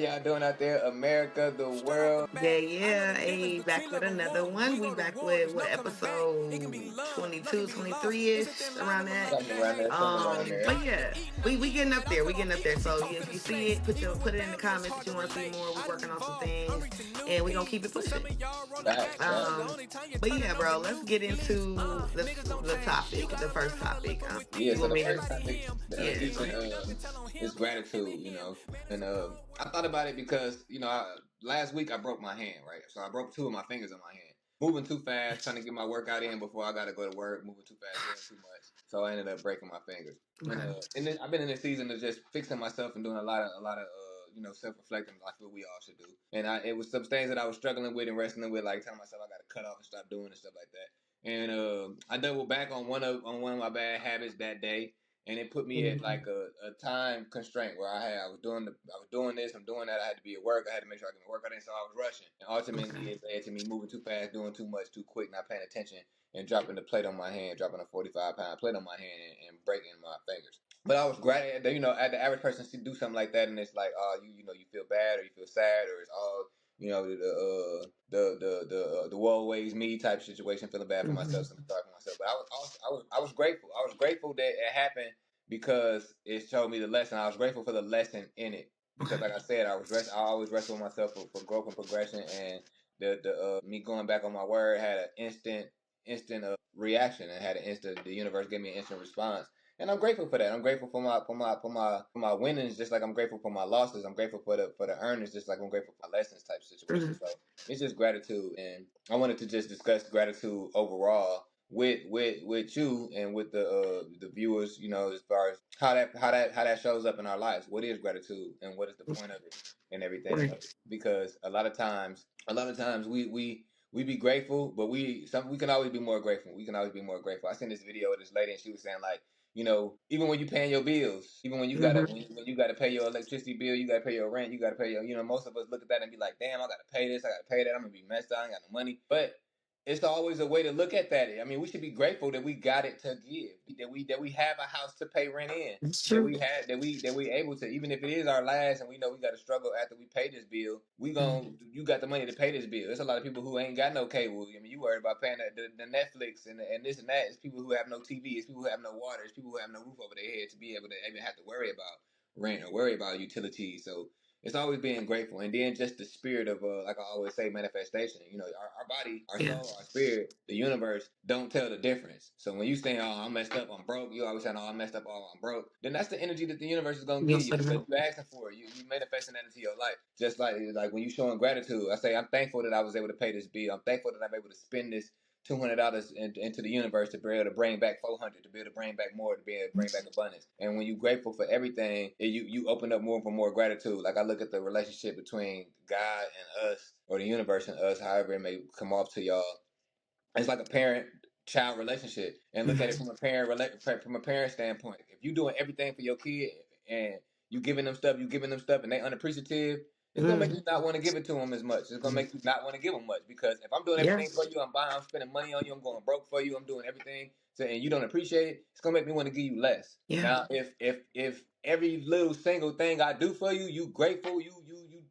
y'all doing out there? America, the world. Yeah. Hey, back with another one. We back with what episode 22, 23-ish, around that. Something around there. But yeah, we getting up there. We getting up there. So if you see it, put it in the comments that you want to see more. We working on some things, and we gonna keep it pushing. Facts. But yeah, bro, let's get into the topic, the first topic. Yeah, You so want the me first to? topic Yeah. featured is gratitude, and I thought about it because last week I broke my hand, right? So I broke two of my fingers on my hand. Moving too fast, trying to get my workout in before I got to go to work. Moving too fast, doing too much, so I ended up breaking my fingers. And then I've been in this season of just fixing myself and doing a lot of self reflecting. I feel we all should do. And it was some things that I was struggling with and wrestling with, like telling myself I got to cut off and stop doing and stuff like that. And I doubled back on one of my bad habits that day, and it put me at like a time constraint where I was doing this, I'm doing that. I had to be at work. I had to make sure I get my work out in, so I was rushing. And ultimately, it led to me moving too fast, doing too much, too quick, not paying attention, and dropping the plate on my hand, dropping a 45-pound plate on my hand, and breaking my fingers. But I was glad that at the average person to do something like that, and it's like, oh, you feel bad or you feel sad or it's all the woe weighs me type situation, feeling bad for myself, feeling sorry for myself. But I was grateful. I was grateful that it happened because it showed me the lesson. I was grateful for the lesson in it because, like I said, I always wrestle with myself for growth and progression, and the me going back on my word had an instant reaction and had an instant. The universe gave me an instant response. And I'm grateful for that. I'm grateful for my winnings, just like I'm grateful for my losses. I'm grateful for the earnings, just like I'm grateful for my lessons type situation. So it's just gratitude, and I wanted to just discuss gratitude overall with you and with the viewers. As far as how that shows up in our lives. What is gratitude, and what is the point of it, and everything? Because a lot of times we be grateful, but we can always be more grateful. We can always be more grateful. I seen this video of this lady, and she was saying like, even when you paying your bills, even when you gotta when you gotta pay your electricity bill, you gotta pay your rent, you gotta pay your, most of us look at that and be like, damn, I gotta pay this, I gotta pay that, I'm gonna be messed up, I ain't got no money. But it's always a way to look at that. I mean, we should be grateful that we got it to give, that we have a house to pay rent in, It's that true. we had that we able to, even if it is our last, and we know we got to struggle after we pay this bill. You got the money to pay this bill. There's a lot of people who ain't got no cable. I mean, you worried about paying the Netflix and this and that. It's people who have no TV. It's people who have no water. It's people who have no roof over their head to be able to even have to worry about rent or worry about utilities. So it's always being grateful, and then just the spirit of like I always say, manifestation. Our body, our soul, our spirit, the universe don't tell the difference. So when you saying, "Oh, I'm messed up, I'm broke," you always saying, "Oh, I'm messed up, oh, I'm broke." Then that's the energy that the universe is gonna give you because you asking for it. You manifesting that into your life. Just like when you showing gratitude, I say, I'm thankful that I was able to pay this bill. I'm thankful that I'm able to spend this $200 into the universe to be able to bring back 400, to be able to bring back more, to be able to bring back abundance. And when you're grateful for everything, you open up more for more gratitude. Like I look at the relationship between God and us, or the universe and us, however it may come off to y'all. It's like a parent-child relationship, and look at it from a parent standpoint. If you're doing everything for your kid and you giving them stuff, and they unappreciative, it's gonna make you not want to give it to them as much. It's gonna make you not want to give them much because if I'm doing everything for you, I'm spending money on you, I'm going broke for you, I'm doing everything, and you don't appreciate it, it's gonna make me want to give you less. Now, if every little single thing I do for you, you grateful, you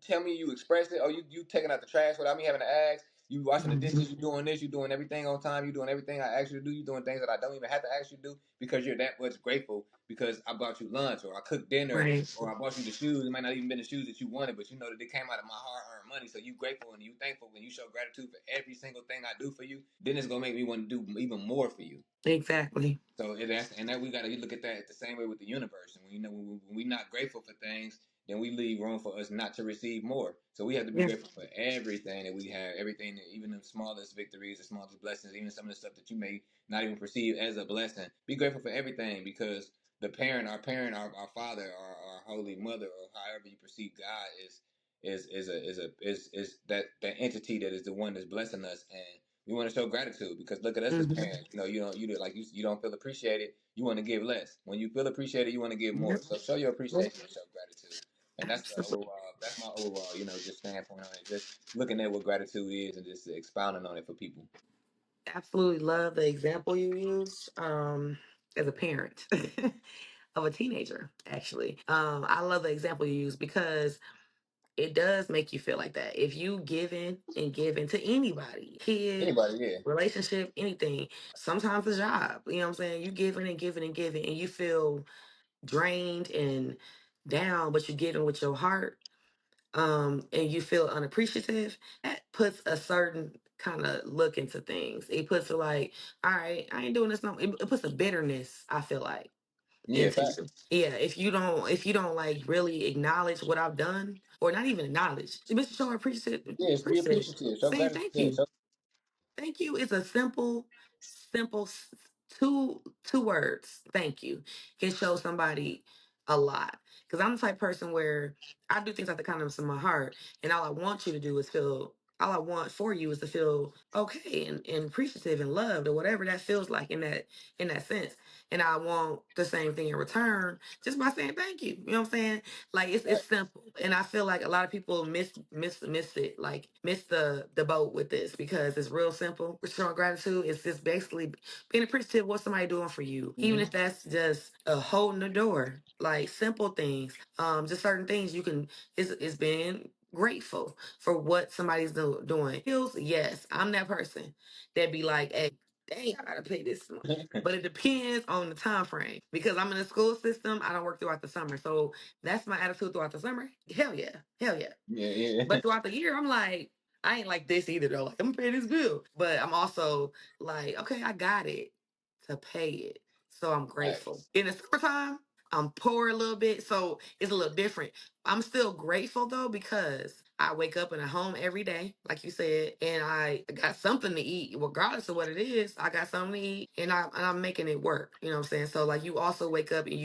tell me, you express it, or you taking out the trash without me having to ask. You washing the dishes, you doing this, you doing everything on time, you doing everything I asked you to do, you doing things that I don't even have to ask you to do because you're that much grateful because I bought you lunch or I cooked dinner or I bought you the shoes. It might not even been the shoes that you wanted, but you know that they came out of my hard-earned money. So you grateful and you thankful when you show gratitude for every single thing I do for you. Then it's gonna make me want to do even more for you. Exactly. So that we gotta look at that the same way with the universe. And when we're not grateful for things, then we leave room for us not to receive more. So we have to be grateful for everything that we have, everything, that even the smallest victories, the smallest blessings, even some of the stuff that you may not even perceive as a blessing. Be grateful for everything because our father, our holy mother, or however you perceive God is that entity that is the one that's blessing us, and we want to show gratitude because look at us as parents. You don't feel appreciated. You want to give less. When you feel appreciated, you want to give more. So show your appreciation and show gratitude. And that's my overall, just standpoint on it. Just looking at what gratitude is and just expounding on it for people. Absolutely love the example you use as a parent of a teenager, actually. I love the example you use because it does make you feel like that. If you giving and giving to anybody, kid, Anybody, yeah. relationship, anything, sometimes a job, you know what I'm saying? You giving and giving and giving, and you feel drained and down, but you're giving with your heart, and you feel unappreciative, that puts a certain kind of look into things. It puts it like, all right, I ain't doing this no. It puts a bitterness, I feel like, Yeah, into facts. you. Yeah, if you don't like really acknowledge what I've done, or not even acknowledge, just show Yes, be appreciate, appreciative. Show saying gratitude. thank Yeah, you. Thank you is a simple two words. Thank you can show somebody a lot. Because I'm the type of person where I do things out the kindness of my heart, and all I want you to do is feel. All I want for you is to feel okay and appreciative and loved, or whatever that feels like in that sense. And I want the same thing in return, just by saying thank you. You know what I'm saying? Like it's facts. simple, and I feel like a lot of people miss it, like miss the boat with this, because it's real simple. Showing gratitude is just basically being appreciative of what somebody doing for you, even Mm-hmm. if that's just holding the door, like simple things, just certain things you can. Is being grateful for what somebody's doing. Feels, yes, I'm that person that be like, hey, dang, I gotta pay this month. But it depends on the time frame, because I'm in a school system. I don't work throughout the summer, so that's my attitude throughout the summer. Hell yeah, hell yeah. Yeah, yeah. But throughout the year, I'm like, I ain't like this either though. Like, I'm gonna pay this bill, but I'm also like, okay, I got it to pay it, so I'm grateful. Facts. In the summertime, I'm poor a little bit, so it's a little different. I'm still grateful though, because I wake up in a home every day, like you said, and I got something to eat, regardless of what it is. I got something to eat, and I'm making it work. You know what I'm saying? So like, you also wake up and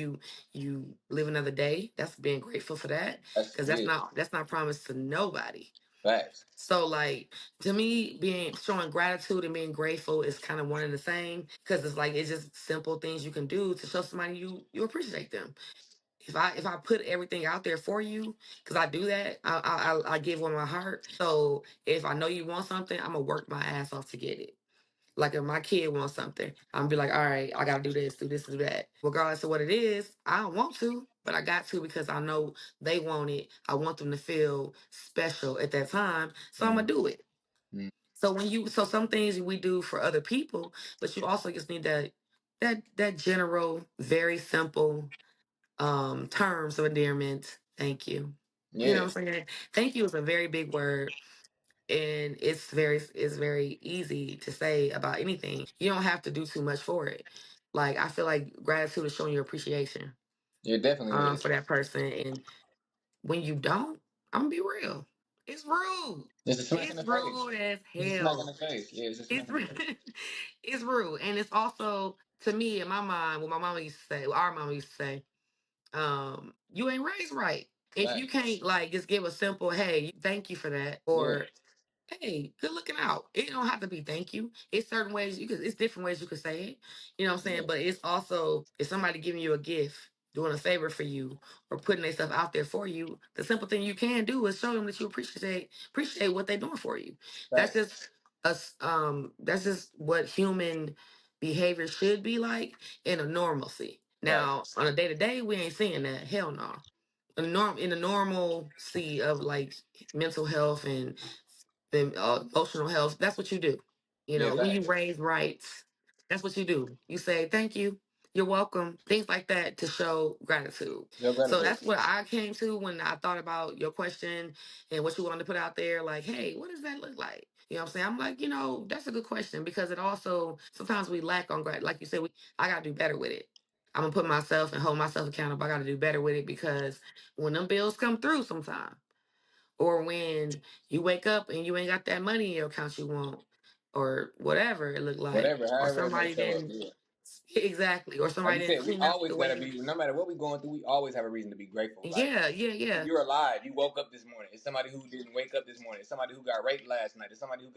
you live another day. That's being grateful for that, That's because that's yeah. not promised to nobody. Facts. So like, to me, being showing gratitude and being grateful is kind of one and the same, because it's like it's just simple things you can do to show somebody you appreciate them. If I put everything out there for you, because I do that, I give with my heart. So if I know you want something, I'm gonna work my ass off to get it. Like, if my kid wants something, I'm gonna be like, all right, I gotta do this, do that. Regardless of what it is, I don't want to, but I got to, because I know they want it. I want them to feel special at that time. So I'm Mm-hmm. gonna do it. So some things we do for other people, but you also just need that general, very simple terms of endearment. Thank you. You know Yeah, what I'm saying? Thank you is a very big word, and it's very easy to say about anything. You don't have to do too much for it. Like, I feel like gratitude is showing your appreciation it definitely is. for that person, and when you don't, I'm gonna be real. It's rude. It's a smack in It's the face. rude as It's a smack in hell. the face. Yeah, it's a smack It's in the rude. face. It's rude, and it's also, to me, in my mind, what my mama used to say, what our mama used to say, you ain't raised right. If you Facts. can't like just give a simple, hey, thank you for that, Yeah, or hey, good looking out. It don't have to be thank you. It's certain ways you could, it's different ways you could say it. You know what I'm saying? yeah. But it's also, if somebody giving you a gift, doing a favor for you, or putting their stuff out there for you, the simple thing you can do is show them that you appreciate what they're doing for you. That's Facts. just that's just what human behavior should be like in a normalcy. Facts. Now, on a day to day, we ain't seeing that. Hell no. In the normalcy of like mental health and the emotional health, that's what you do. You Yeah, know, when you facts. raise rights, that's what you do. You say thank you, you're welcome, things like that, to show gratitude. Your So gratitude. that's what I came to when I thought about your question and what you wanted to put out there. Like, hey, what does that look like? You know what I'm saying? I'm like, that's a good question, because it also, sometimes we lack on gratitude. Like you said, I got to do better with it. I'm gonna put myself and hold myself accountable. I got to do better with it, because when them bills come through, sometime, or when you wake up and you ain't got that money in your account you want, or whatever it looked like, Whatever, or however it may somebody show up. didn't, Yeah. exactly, or Like somebody you didn't said, we clean up always the gotta way. be. No matter what we going through, we always have a reason to be grateful. Like, Yeah, yeah, yeah, you're alive. You woke up this morning. It's somebody who didn't wake up this morning. It's somebody who got raped last night. It's somebody who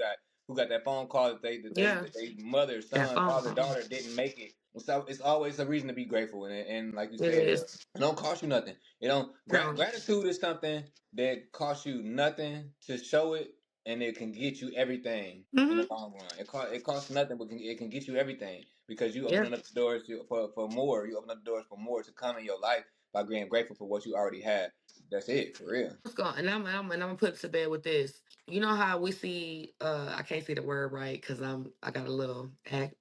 got that phone call that yeah. they mother, That son, phone father, call. daughter didn't make it. So it's always a reason to be grateful. And like you It said, is. it don't cost you nothing. It don't No. gratitude is something that costs you nothing to show it, and it can get you everything in the Mm-hmm. long run. It costs nothing, but it can get you everything because you Yeah. opening up the doors for more. You open up the doors for more to come in your life by being grateful for what you already have. That's it for real. Let's go. And I'm gonna put it to bed with this. You know how we see I can't say the word right because I got a little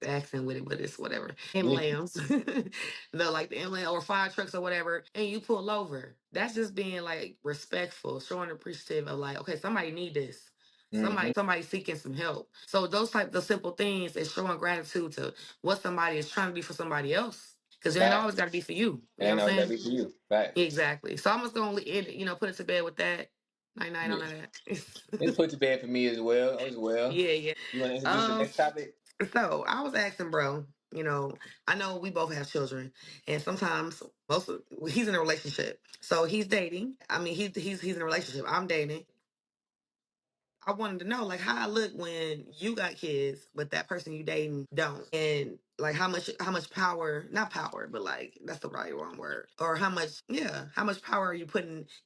accent with it, but it's whatever. And Yeah. lambs. The like the ambulance or fire trucks or whatever, and you pull over. That's just being like respectful, showing appreciative of like, okay, somebody need this. Hmm. Somebody seeking some help. So those type of simple things is showing gratitude to what somebody is trying to do for somebody else. Because it ain't always Facts. gotta be for you. It You know ain't what I'm always gotta saying? be for you. Facts. Exactly. So I'm just gonna end, put it to bed with that. Night night on Yeah. that. It's put to bed for me as well. Yeah, yeah. You want to introduce the Um. next topic? So I was asking, bro. I know we both have children, and sometimes he's in a relationship. So he's dating. I mean, he's in a relationship. I'm dating. I wanted to know like how I look when you got kids, but that person you dating don't, and like how much power, not power, but like that's the right wrong word, or how much power are you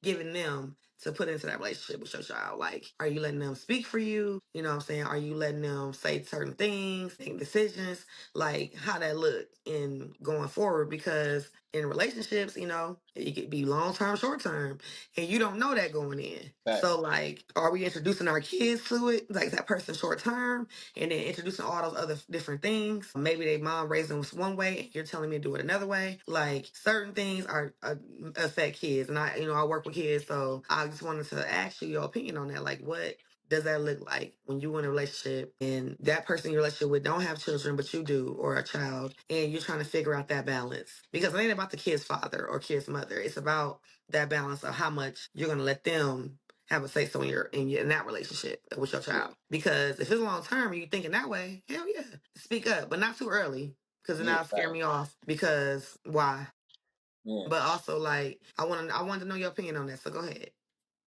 giving them to put into that relationship with your child? Like, are you letting them speak for you? You know what I'm saying? Are you letting them say certain things, make decisions? Like how that look in going forward? Because in relationships, it could be long term, short term, and you don't know that going in. Facts. So, like, are we introducing our kids to it, like that person short term, and then introducing all those other different things? Maybe they mom raised them one way, and you're telling me to do it another way. Like, certain things affect kids, and I work with kids, so I just wanted to ask you your opinion on that. Like, what does that look like when you in a relationship and that person you're in a relationship with don't have children, but you do, or a child, and you're trying to figure out that balance? Because it ain't about the kid's father or kid's mother. It's about that balance of how much you're gonna let them have a say so in that relationship with your Yeah. child. Because if it's long term and you thinking that way, hell yeah, speak up, but not too early. Because then Yeah. that'll scare me Facts. off. Because why? Yeah. But also like I wanted to know your opinion on that. So go ahead,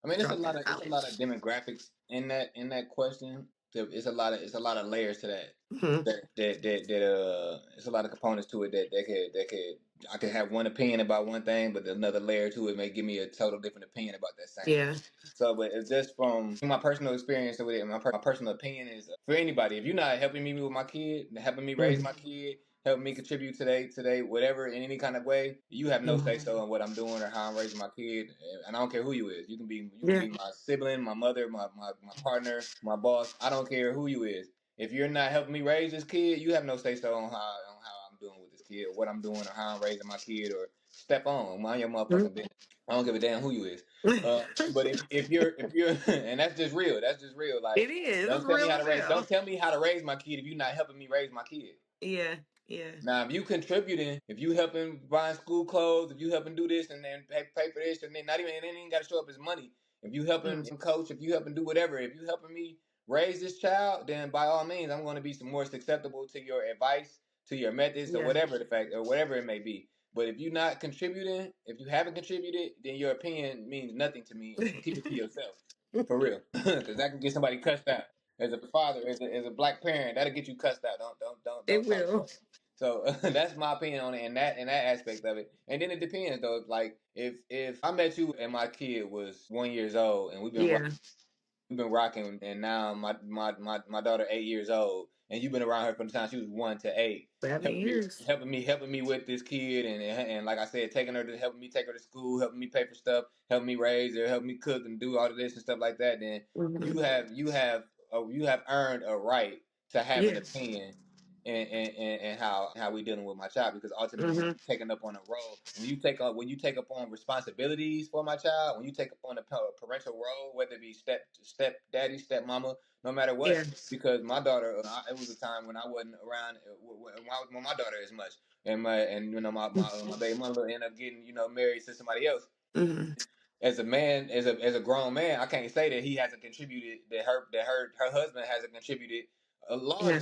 I mean, drop that it's a lot of knowledge. demographics in that question. It's a lot of layers to that. Hmm. It's a lot of components to it that could I could have one opinion about one thing, but another layer to it may give me a total different opinion about that same thing. Yeah. So, but it's just from my personal experience with it, my personal opinion is for anybody. If you're not helping me with my kid, helping me raise Hmm. my kid, helping me contribute today, whatever in any kind of way, you have no say Hmm. so in what I'm doing or how I'm raising my kid. And I don't care who you is. You can Yeah. be my sibling, my mother, my partner, my boss. I don't care who you is. If you're not helping me raise this kid, you have no say so on how I'm doing with this kid, or what I'm doing, or how I'm raising my kid, or step on, mind your motherfucking business. I don't give a damn who you is. But if you're and that's just real. That's just real. It Like is. It's don't tell me real how as to raise. hell. Don't tell me how to raise my kid if you're not helping me raise my kid. Yeah. Yeah. Now, if you contributing, if you helping buying school clothes, if you helping do this and then pay for this, and then not even it ain't even got to show up as money. If you helping Mm. coach, if you helping do whatever, if you helping me raise this child, then by all means, I'm going to be some more susceptible to your advice, to your methods, or Yeah. whatever the fact, or whatever it may be. But if you're not contributing, if you haven't contributed, then your opinion means nothing to me, and keep it to yourself, for real, because that can get somebody cussed out. As a father, as a black parent, that'll get you cussed out. It Don't talk to will. us. So that's my opinion on it in that aspect of it. And then it depends though. Like if I met you and my kid was 1 years old and Yeah. we've been rocking, and now my daughter 8 years old, and you've been around her from the time she was 1 to 8, 7 years. helping me with this kid, and like I said, taking her to helping me take her to school, helping me pay for stuff, helping me raise her, helping me cook and do all of this and stuff like that. Then Hmm. you have earned a right to have an Yeah. opinion. And how we dealing with my child, because ultimately Hmm. you taking up on a role when you take up on responsibilities for my child, when you take up on a parental role, whether it be step daddy, step mama, no matter Yeah. what. Because my daughter, it was a time when I wasn't around when my daughter as much, and my baby mother ended up getting married to somebody else. Hmm. As a man, as a grown man, I can't say that he hasn't contributed, her husband hasn't contributed Yeah.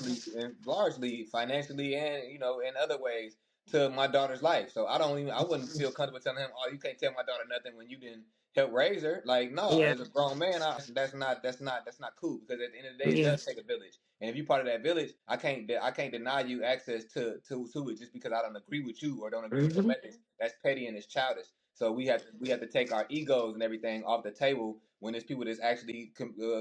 largely financially, and in other ways, to my daughter's life. So I wouldn't feel comfortable telling him, oh, you can't tell my daughter nothing when you didn't help raise her. Like, no, Yeah. as a grown man, that's not cool, because at the end of the day, it Yeah. does take a village. And if you're part of that village, I can't deny you access to it just because I don't agree with you or don't agree with your Hmm. methods. That's petty and it's childish. So we have to take our egos and everything off the table when there's people that's actually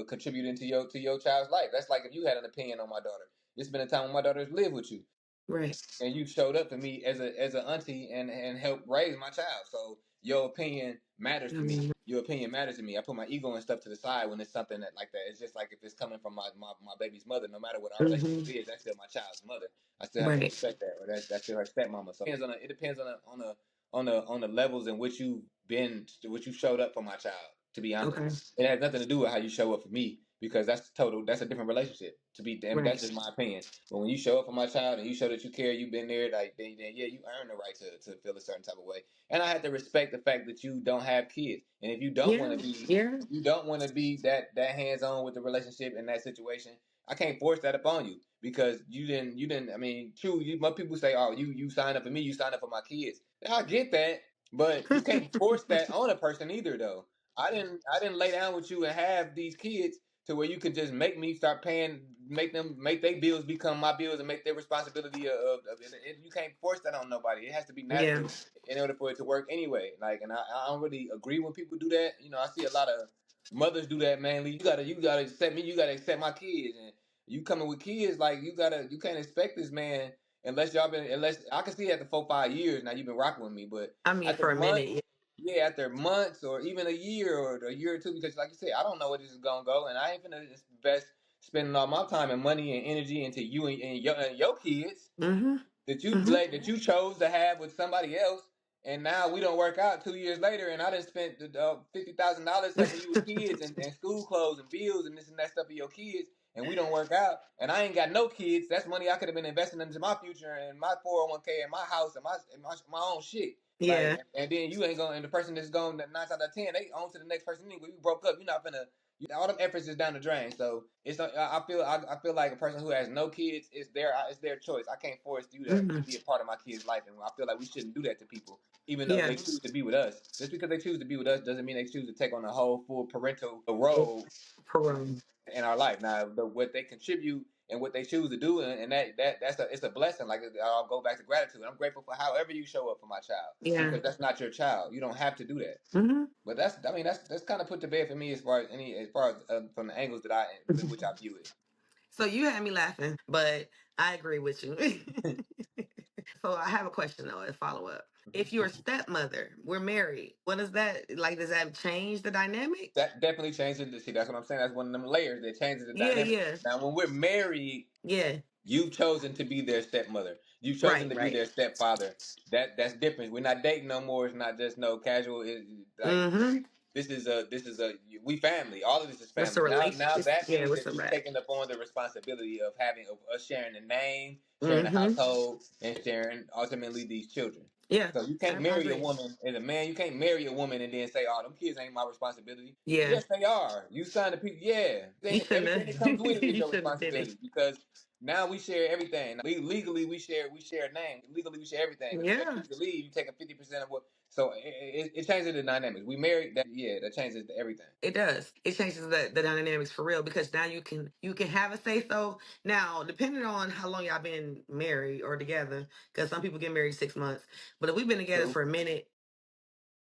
contributing to your child's life. That's like if you had an opinion on my daughter. It's been a time when my daughter's lived with you, Right. and you showed up for me as a auntie and helped raise my child. So your opinion matters to me. Mhm. Your opinion matters to me. I put my ego and stuff to the side when it's something that like that. It's just like if it's coming from my baby's mother, no matter what our relationship Mhm. is, that's still my child's mother. I still have to Right. respect that, or that's still her stepmama. So it depends on the levels in which you've been, which you showed up for my child. To be honest, Okay. it has nothing to do with how you show up for me because that's a different relationship. To be damn, that's Right. just my opinion. But when you show up for my child and you show that you care, you've been there, like then yeah, you earn the right to feel a certain type of way. And I have to respect the fact that you don't have kids, and if you don't want Yeah. to be, Yeah. if you don't want to be that hands on with the relationship in that situation, I can't force that upon you because you didn't. I mean, true. Most people say, "Oh, you signed up for me, you signed up for my kids." I get that, but you can't force that on a person either, though. I didn't lay down with you and have these kids to where you could just make me start paying, make their bills become my bills and make their responsibility of it. You can't force that on nobody. It has to be Yeah. natural in order for it to work anyway. Like, and I don't really agree when people do that. I see a lot of mothers do that mainly. You gotta accept me. You gotta accept my kids, and you coming with kids like you can't expect this man unless I can see after 4 5 years now you've been rocking with me, but I mean, after for a minute. months. Yeah, after months or even a year or two, because like you said, I don't know where this is gonna go, and I ain't finna invest spending all my time and money and energy into you and your kids Yeah. Mm-hmm. Mm-hmm. that you chose to have with somebody else, and now we don't work out 2 years later, and I done spent $50,000 helping you with kids and school clothes and bills and this and that stuff for your kids, and we don't work out, and I ain't got no kids. That's money I could have been investing into my future and my 401k and my house and my own shit. Like, Yeah. and then you ain't going, and the person that's going 9 times out of 10, they on to the next person anyway. We broke up. You're not finna. All them efforts is down the drain. So I feel like a person who has no kids, it's their choice. I can't force you to Mm-hmm. be a part of my kid's life, and I feel like we shouldn't do that to people, even though Yeah. they choose to be with us. Just because they choose to be with us doesn't mean they choose to take on the whole full parental role Parole. in our life. Now, what they contribute and what they choose to do, and it's a blessing. Like, I'll go back to gratitude. I'm grateful for however you show up for my child Yeah. because that's not your child. You don't have to do that. Mm-hmm. But that's kind of put to bed for me as far as from the angles that I with which I view So you had me laughing, but I agree with you. So I have a question though, a follow up. If you're a it. stepmother, we're married. What is that like? Does that change the dynamic? That definitely changes the see. That's what I'm saying. That's one of them layers that changes the Yeah, dynamic. yeah, Now, when we're married, yeah. you've chosen to be their stepmother. You've chosen Right, to be right. their stepfather. That's different. We're not dating no more. It's not just no casual. Like Mm-hmm. this is a we family. All of this is What's the family. Now relationship? that Yeah, means what's that the you've rap? taken upon the responsibility of having of us sharing the name, sharing the Mm-hmm. household, and sharing ultimately these children. Yeah, So you can't I marry a agree. woman as a man. You can't marry a woman and then say, "Oh, them kids ain't my responsibility." Yeah, Yes, they are. You signed a piece. Yeah, you shouldn't everything that comes with have. it is You your shouldn't have did it. responsibility because now we share everything. Legally, we share a name. Legally, we share everything. Because if they Yeah. choose to leave, you take a 50% of what. So it changes the dynamics. We married. That changes everything. It does. It changes the dynamics for real because now you can have a say so. Now, depending on how long y'all been married or together, because some people get married 6 months, but if we've been together True. for a minute,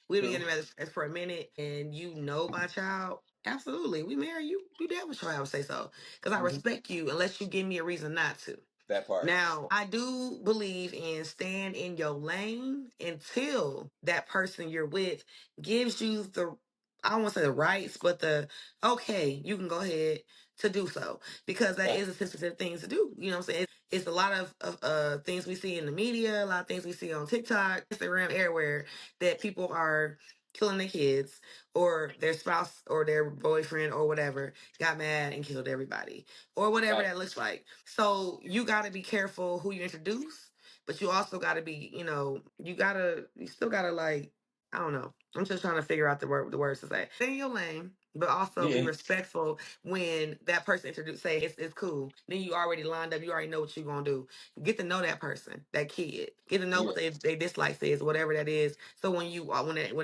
we've been True. together for a minute, and you know my child, absolutely, we marry you. You damn sure have a say so because I Hmm. respect you unless you give me a reason not to. That part. Now, I do believe in stand in your lane until that person you're with gives you the, I don't want to say the rights, but the, okay, you can go ahead to do so. Because that Right. is a sensitive thing to do. You know what I'm saying? It's a lot of things we see in the media, a lot of things we see on TikTok, Instagram, everywhere, that people are killing their kids or their spouse or their boyfriend or whatever got mad and killed everybody or whatever Right. that looks like. So you got to be careful who you introduce, but you also got to be, you still got to like, I don't know. I'm just trying to figure out the words to say. Stay in your lane, but also be Yeah. respectful when that person introduce, say it's cool. Then you already lined up. You already know what you're gonna do. Get to know that person, that kid. Get to know Yeah. what they dislikes is, whatever that is. So when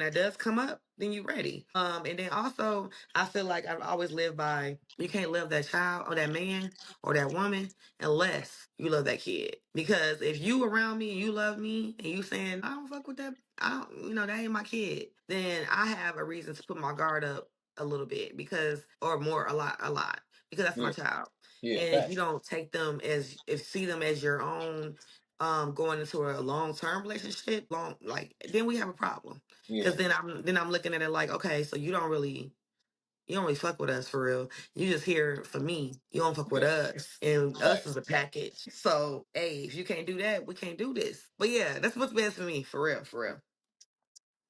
that does come up, then you ready. And then also I feel like I've always lived by you can't love that child or that man or that woman unless you love that kid. Because if you around me and you love me and you saying I don't fuck with that, I don't, that ain't my kid, then I have a reason to put my guard up a little bit because or more a lot because that's my Yeah. child. Yeah. And if you Facts. don't take them as if see them as your own, going into a long-term relationship, then we have a problem. Yeah. Because then I'm looking at it like, okay, so you don't really fuck with us for real. You just here for me. You don't fuck with Yeah. us. And Right. us is a package. So, hey, if you can't do that, we can't do this. But yeah, that's what's best for me, for real, for real.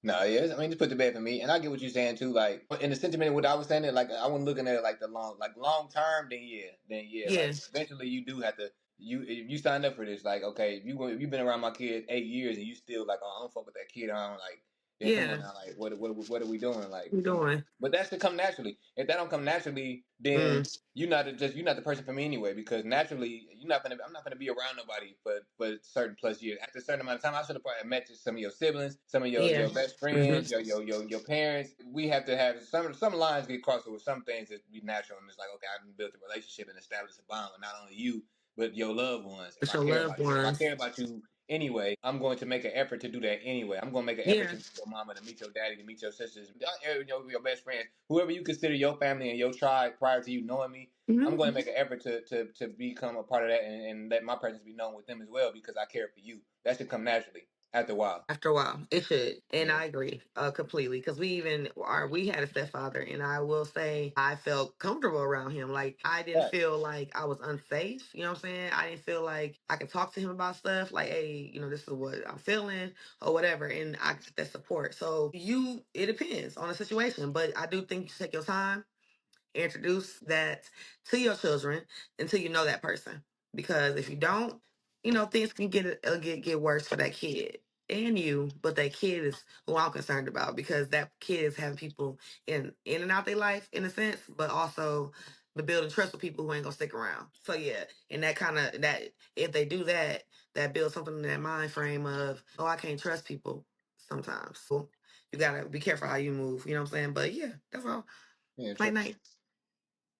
No, yes. I mean, just put the bed for me, and I get what you're saying too. Like in the sentiment, of what I was saying, like I wasn't looking at it like the long term. Then yeah, like Yeah, eventually you do have to. You if you signed up for this, like okay, if you've been around my kid 8 years and you still like, oh, I don't fuck with that kid, I don't like. Then come on yeah. now, like what are we doing? Like, We doing? but that should come naturally. If that don't come naturally, then Mm, you're not the person for me anyway. Because naturally, I'm not gonna be around nobody for certain plus years. After a certain amount of time, I should have probably met some of your siblings, some of yeah. your best Hmm. friends, your parents. We have to have some lines get crossed over some things that be natural. And it's like, okay, I've built a relationship and established a bond with not only you but your loved ones. If With I your care loved about you, if I ones. care about you anyway, I'm going to make an effort to do that anyway. I'm going to make an effort Yeah. to meet your mama, to meet your daddy, to meet your sisters, your best friends, whoever you consider your family and your tribe prior to you knowing me. I'm Hmm. going to make an effort to become a part of that and let my presence be known with them as well because I care for you. That should come naturally after a while. After a while, it should, and Yeah. I agree completely. Because we had a stepfather, and I will say I felt comfortable around him. Like I didn't Right. feel like I was unsafe. You know what I'm saying? I didn't feel like I could talk to him about stuff. Like, hey, this is what I'm feeling or whatever, and I got that support. So it depends on the situation, but I do think you take your time, introduce that to your children until you know that person. Because if you don't, things can get worse for that kid and you. But that kid is who I'm concerned about because that kid is having people in and out their life in a sense, but also the building trust with people who ain't gonna stick around. So yeah, and that if they do that, that builds something in that mind frame of, oh, I can't trust people sometimes. So you gotta be careful how you move. You know what I'm saying? But yeah, that's all. Yeah. Night True. night.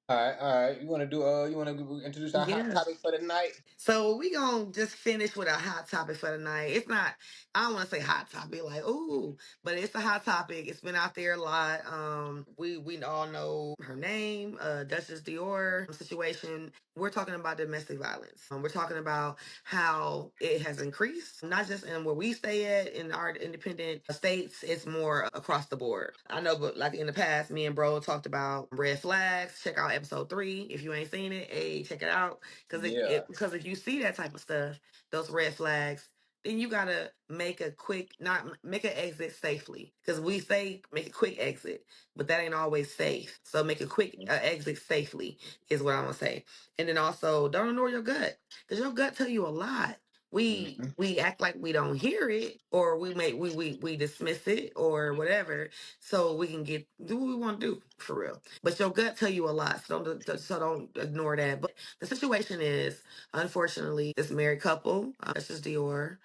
All right. All right. You want to introduce our hot Yeah. topic for the night? So we gonna just finish with a hot topic for the night. It's not, I don't want to say hot topic like ooh, but it's a hot topic. It's been out there a lot. We all know her name, Duchess Dior situation. We're talking about domestic violence. We're talking about how it has increased, not just in where we stay at in our independent states. It's more across the board. I know, but like in the past, me and bro talked about red flags. Check out episode 3 if you ain't seen it. Hey, check it out. Yeah. Because if you see that type of stuff, those red flags, then you gotta make a quick, not make an exit safely. Because we say make a quick exit, but that ain't always safe. So make a quick exit safely is what I'm gonna say. And then also don't ignore your gut, because your gut tell you a lot. Mm-hmm. We act like we don't hear it, or we dismiss it, or whatever, so we can do what we want to do for real. But your gut tell you a lot, so don't ignore that. But the situation is, unfortunately, this married couple, Justice Dior,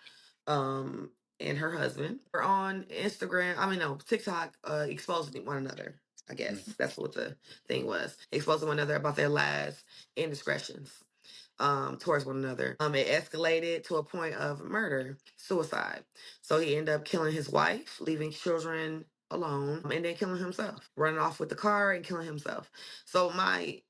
and her husband, are on Instagram. I mean, no, TikTok, exposing one another. I guess Mm-hmm. that's what the thing was, exposing one another about their lies, indiscretions towards one another. It escalated to a point of murder, suicide. So he ended up killing his wife, leaving children alone, and then killing himself, running off with the car and killing himself. So my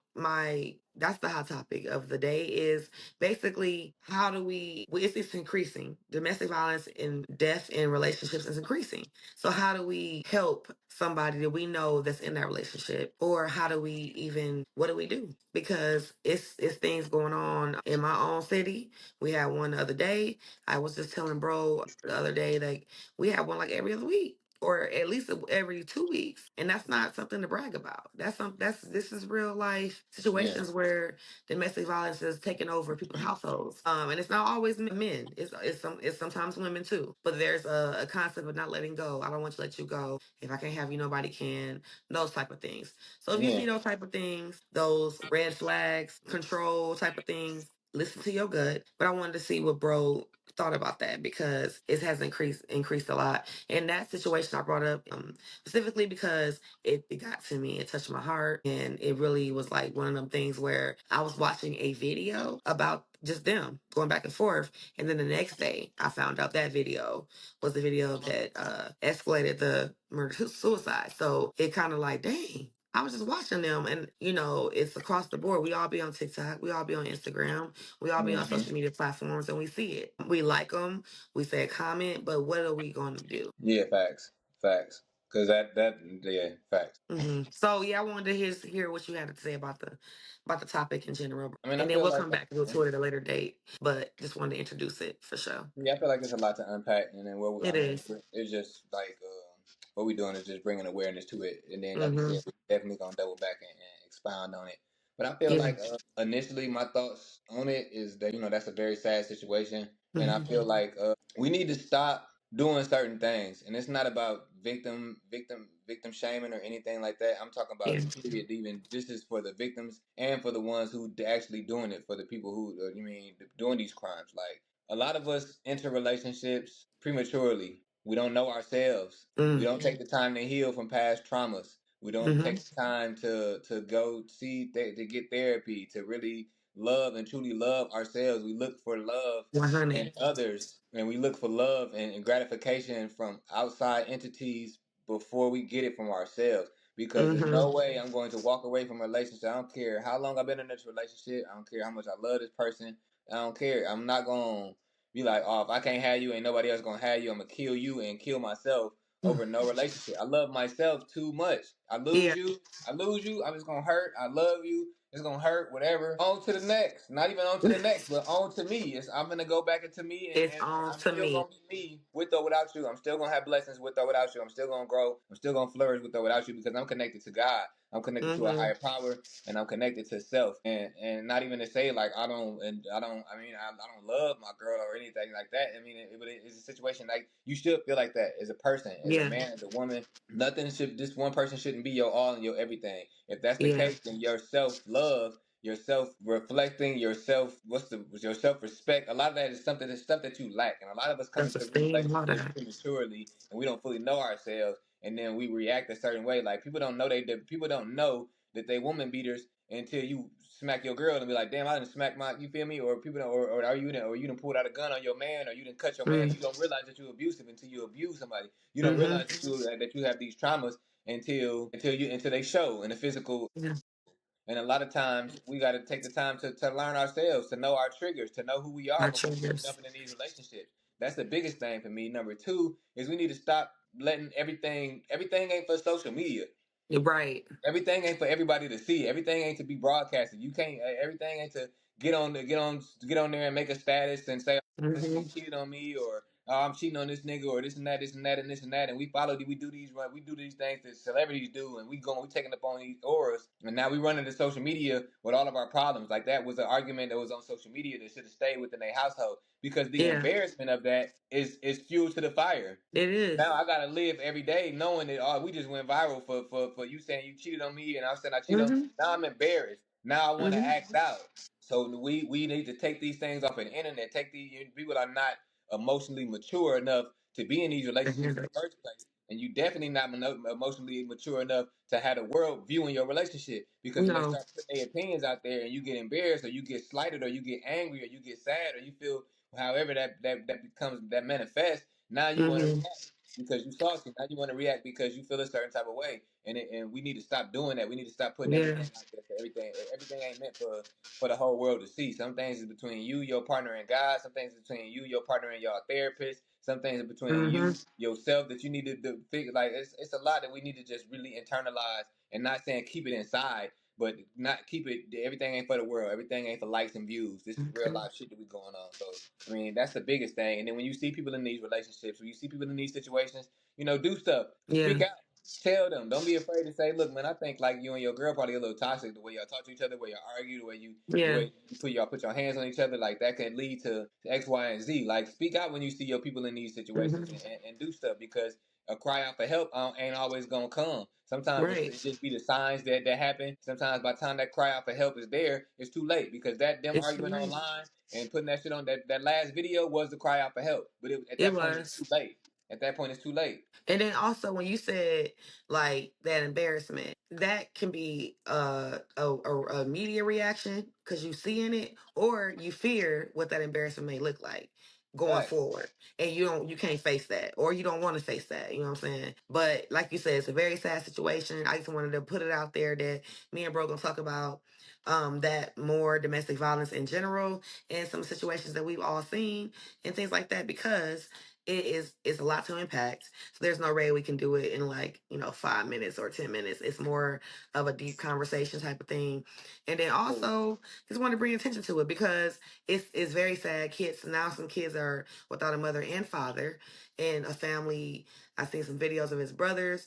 that's the hot topic of the day is basically how do it's increasing. Domestic violence and death in relationships is increasing. So how do we help somebody that we know that's in that relationship? Or how do we even what do we do? Because it's things going on in my own city. We had one the other day. I was just telling bro the other day that we have one like every other week. Or at least every 2 weeks, and that's not something to brag about. This is real life Yeah. situations where domestic violence is taking over people's households. And it's not always men. It's sometimes women too. But there's a concept of not letting go. I don't want to let you go. If I can't have you, nobody can. Those type of things. So if you Yeah. see those type of things, those red flags, control type of things, listen to your gut. But I wanted to see what bro thought about that because it has increased a lot. And that situation I brought up specifically because it got to me, it touched my heart, and it really was like one of them things where I was watching a video about just them going back and forth, and then the next day I found out that video was the video that escalated the murder suicide. So it kind of like, dang. I was just watching them, and it's across the board. We all be on TikTok, we all be on Instagram, we all be on Hmm. social media platforms, and we see it. We like them, we say a comment, but what are we going to do? Yeah, facts, facts. Because yeah, facts. So yeah, I wanted to hear what you had to say about the topic in general, I mean, I and then feel we'll like come back to it at a later date. But just wanted to introduce it for sure. yeah, I feel like there's a lot to unpack, and then I It mean, is. it's just like what we're doing is just bringing awareness to it, and then, like you Mm-hmm. said, we're definitely gonna double back and expound on it. But I feel Yeah. like initially my thoughts on it is that that's a very sad situation, and I Mm-hmm. feel like we need to stop doing certain things, and it's not about victim shaming or anything like that. I'm talking about Yeah. period. Even this is for the victims and for the ones who actually doing it, for the people who doing these crimes, like. A lot of us enter relationships prematurely. We don't know ourselves. We Mm-hmm. don't take the time to heal from past traumas. We don't take the time to go see to get therapy, to really love and truly love ourselves. We look for love 100. in others, and we look for love and gratification from outside entities before we get it from ourselves. Because there's Mm-hmm. no way I'm going to walk away from a relationship. I don't care how long I've been in this relationship. I don't care how much I love this person. I don't care. I'm not gonna be like, oh, if I can't have you, ain't nobody else gonna have you. I'm gonna kill you and kill myself over no relationship. I love myself too much. Yeah. I lose you. I'm just gonna hurt. I love you. It's gonna hurt. Whatever. On to the next. Not even on to the next, but on to me. I'm gonna go back into me, and, It's and on I'm to still me. gonna be me with or without you. I'm still gonna have blessings with or without you. I'm still gonna grow. I'm still gonna flourish with or without you because I'm connected to God. I'm connected to a Mm-hmm. higher power, and I'm connected to self. And not even to say like I mean I don't love my girl or anything like that. I mean but it's a situation like you should feel like that as a person, as a Yeah. man, as a woman. Nothing should This one person shouldn't be your all and your everything. If that's the Yeah. case, then your self love, your self reflecting, your self respect. A lot of that is something that's stuff that you lack, and a lot of us come Self into esteem, all relationships that. prematurely, and we don't fully know ourselves, and then we react a certain way. Like people don't know that they woman beaters until you smack your girl and be like, damn, I didn't smack my, you feel me? Or people don't, or are you or you didn't pull out a gun on your man, or you didn't cut your man. Mm-hmm. You don't realize that you're abusive until you abuse somebody. You don't Mm-hmm. realize that you have these traumas until they show in the physical. Yeah. And a lot of times we got to take the time to learn ourselves, to know our triggers, to know who we are My before we go triggers. jumping in these relationships. That's the biggest thing for me. Number two is we need to stop letting everything ain't for social media. You're right. Everything ain't for everybody to see. Everything ain't to be broadcasted. You can't. Everything ain't to get on there and make a status and say, oh, this Mm-hmm. nigga cheated on me, or oh, I'm cheating on this nigga, or this and that, this and that, and this and that. And we do these things that celebrities do, and we taking up on these auras, and now we run into social media with all of our problems. Like that was an argument that was on social media that should have stayed within their household because the Yeah. embarrassment of that is fuel to the fire. It Now is. I gotta live every day knowing that we just went viral for you saying you cheated on me and I said I cheated on. Mm-hmm. Now I'm embarrassed. Now I want to Mm-hmm. act out. So we need to take these things off of the internet. Take these people are not emotionally mature enough to be in these relationships in the first place, and you definitely not emotionally mature enough to have a world view in your relationship. Because when they No. start putting their opinions out there and you get embarrassed or you get slighted or you get angry or you get sad or you feel however that becomes that manifests. Now you want to Mm-hmm. react because you saw it. Now you want to react because you feel a certain type of way, and we need to stop doing that. We need to stop putting Yeah. everything out there for everything. Everything ain't meant for the whole world to see. Some things is between you, your partner, and God. Some things is between you, your partner, and your therapist. Some things are between Mm-hmm. you, yourself that you need to figure. Like it's a lot that we need to just really internalize and not saying keep it inside, but not keep it. Everything ain't for the world. Everything ain't for likes and views. This is real Okay. life shit that we going on. So I mean, that's the biggest thing. And then when you see people in these relationships, when you see people in these situations, do stuff. Speak Yeah. out. Tell them. Don't be afraid to say, "Look, man, I think like you and your girl probably a little toxic. The way y'all talk to each other, the way y'all argue, the Yeah. way you put your hands on each other, like that can lead to X, Y, and Z. Like, speak out when you see your people in these situations Mm-hmm. and do stuff because a cry out for help ain't always gonna come. Sometimes Right. it just be the signs that happen. Sometimes by the time that cry out for help is there, it's too late because that them It's arguing right. online and putting that shit on that last video was the cry out for help. But at It that point, it's was. too late. At that point, it's too late. And then also when you said like that embarrassment, that can be a media reaction because you seeing it, or you fear what that embarrassment may look like. going forward, and you can't face that, or you don't want to face that, you know what I'm saying? But like you said, it's a very sad situation. I just wanted to put it out there that me and bro gonna talk about that more domestic violence in general, and some situations that we've all seen and things like that, because it's a lot to impact. So there's no way we can do it in, like, 5 minutes or 10 minutes. It's more of a deep conversation type of thing. And then also just want to bring attention to it, because it's very sad. Some kids are without a mother and father, and a family. I've seen some videos of his brothers,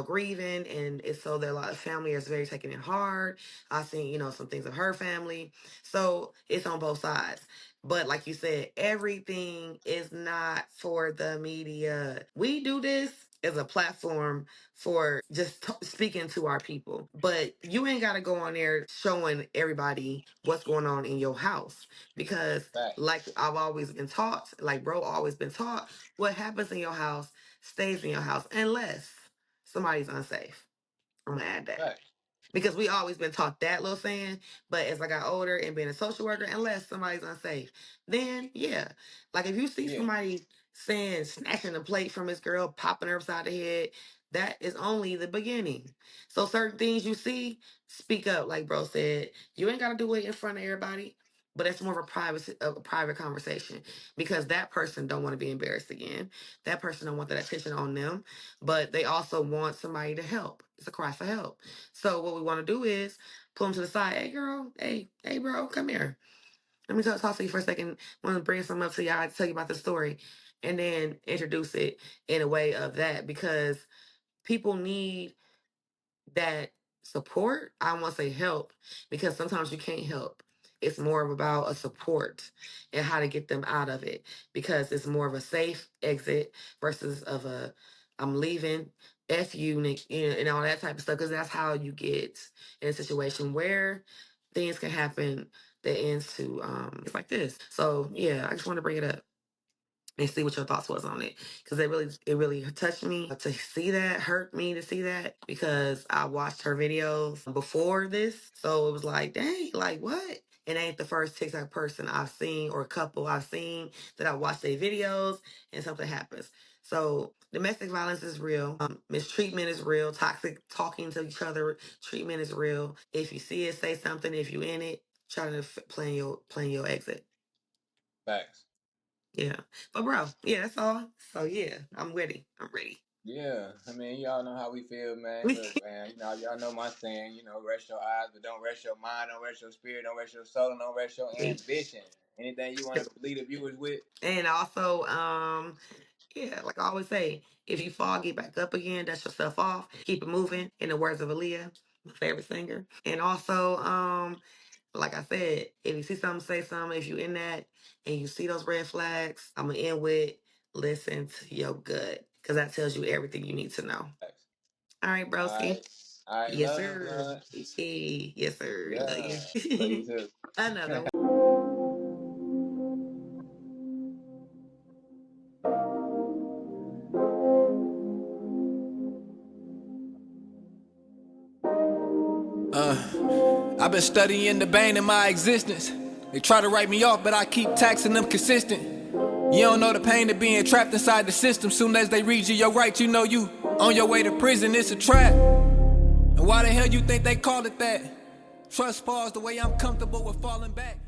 grieving, and it's so that a lot of family is very taking it hard. I've seen, some things of her family. So it's on both sides. But like you said, everything is not for the media. We do this as a platform for just speaking to our people. But you ain't got to go on there showing everybody what's going on in your house, because like I've always been taught, like bro always been taught, what happens in your house stays in your house unless somebody's unsafe. I'm gonna add that. Because we always been taught that little saying, but as I got older and being a social worker, unless somebody's unsafe, then yeah. Like if you see somebody saying snatching a plate from this girl, popping her upside the head, that is only the beginning. So certain things you see, speak up, like bro said. You ain't gotta do it in front of everybody, but it's more of a private conversation, because that person don't want to be embarrassed again. That person don't want that attention on them, but they also want somebody to help. It's a cry for help. So what we want to do is pull them to the side. Hey girl, hey bro, come here. Let me talk to you for a second. Want to bring something up to y'all to tell you about the story, and then introduce it in a way of that, because people need that support. I want to say help, because sometimes you can't help. It's more of about a support and how to get them out of it, because it's more of a safe exit versus of a I'm leaving, F you, and all that type of stuff, because that's how you get in a situation where things can happen that ends to it's like this. So yeah, I just want to bring it up and see what your thoughts was on it, because it really touched me to see that, hurt me to see that, because I watched her videos before this, so it was like, dang, like what? It ain't the first TikTok person I've seen, or couple I've seen, that I watched their videos and something happens. So domestic violence is real. Mistreatment is real. Toxic talking to each other treatment is real. If you see it, say something. If you in it, try to plan your exit. Facts. Yeah. But bro, yeah, that's all. So yeah, I'm ready. Yeah, I mean, y'all know how we feel, man. Look, man, y'all know my saying, rest your eyes, but don't rest your mind, don't rest your spirit, don't rest your soul, and don't rest your ambition. Anything you want to leave the viewers with? And also, yeah, like I always say, if you fall, get back up again, dust yourself off, keep it moving, in the words of Aaliyah, my favorite singer. And also, like I said, if you see something, say something. If you in that and you see those red flags, I'm gonna end with listen to your gut, because that tells you everything you need to know. Facts. All right, broski. All right, Yes, love sir. Yes, sir. Yeah. Love you. Love you too. Another one. I've been studying the bane in my existence. They try to write me off, but I keep taxing them consistent. You don't know the pain of being trapped inside the system. Soon as they read you your rights, you know you on your way to prison. It's a trap. And why the hell you think they call it that? Trust falls the way I'm comfortable with falling back.